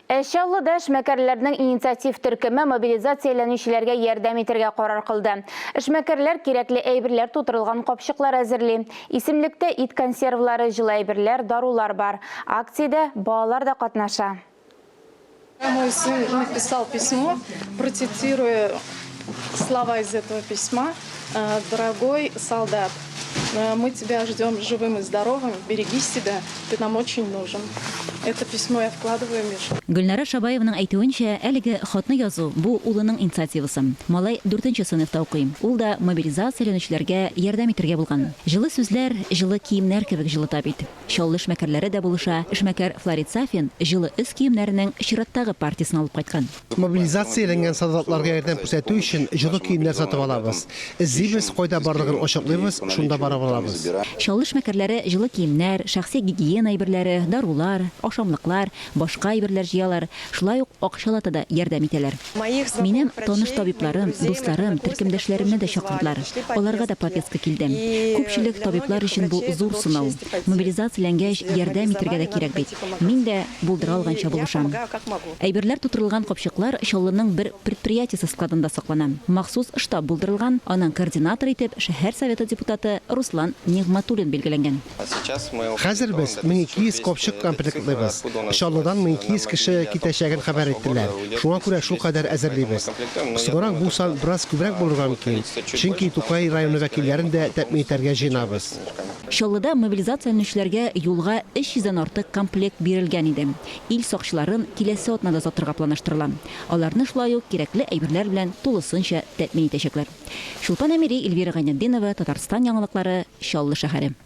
Шаллыда эшмәкәрләрнең инициатив төркеме мобилизацияләнүчеләргә ярдәм итәргә карар кылды. Эшмәкәрләр кирәкле әйберләр тутырылган капчыклар әзерли. Исемлектә ит консервлары, җылы әйберләр, дарулар бар. Акциядә балалар да катнаша. Мой сын написал письмо, процитируя слова из этого письма. Дорогой солдат, мы тебя ждем живым и здоровым, береги себя, ты нам очень нужен. Это письмо я вкладываю, Миша. Гөлнара Шабаевның әйтүенчә, әлеге хатны язу бу улының инициативасы. Малай 4нче сыйныфта укый. Ул да мобилизацияләнүчеләргә ярдәм итәргә булган. Җылы сүзләр, җылы киемнәр кебек җылыта бит. Шаллы эшмәкәрләре дә булыша. Эшмәкәр Флорид Сафин җылы өс киемнәренең чираттагы партиясын алып кайткан. Мобилизацияләнгән солдатларга ярдәм күрсәтү өчен җылы киемнәр сатып алабыз. Эзибез, кайда барлыгын ачыклыйбыз, шунда барып алабыз. Шаллы эшмәкәрләре җылы киемнәр, шәхси гигиена әйберләре, дарулар, ашамлыклар, башка әйберләр җыялар. Шулай ук акчалата да ярдәм итәләр. Минем таныш табибларым, дусларым, төркемдәшләремне дә чакырдылар. Аларга да прописка килдем. Күпчелек табиблар өчен бу зур сынау. Мобилизацияләнгәч ярдәм итәргә дә кирәк бит. Мин дә булдыра алганча булышам. Әйберләр тутырылган капчыклар Шаллының бер предприятиесе складында саклана. Махсус штаб булдырылган, аның координатор итеп шәһәр советы депутаты Руслан Нигъматуллин билгеләнгән. Хәзер без 1200 капчык комплектлыйбыз. Шаллыдан 1200 кеше китәчәген хәбәр иттеләр. Шуңа күрә шул кадәр әзерлибез. Соңрак бу сан бераз күбрәк булырга мөмкин. Чөнки Тукай районы вәкилләрен дә тәэмин итәргә җыенабыз. Шаллыда мобилизацияләнүчеләргә юлга 300-дән артык комплект бирелгән иде. Ил сакчыларын киләсе атнада сатырга планлаштырыла. Аларны шулай ук кирәкле әйберләр белән тулысынча тәэмин итәчәкләр. Шулпан Әмири, Эльвира Гайнетдинова, Татарстан яңалыклары, Шаллы шәһәре.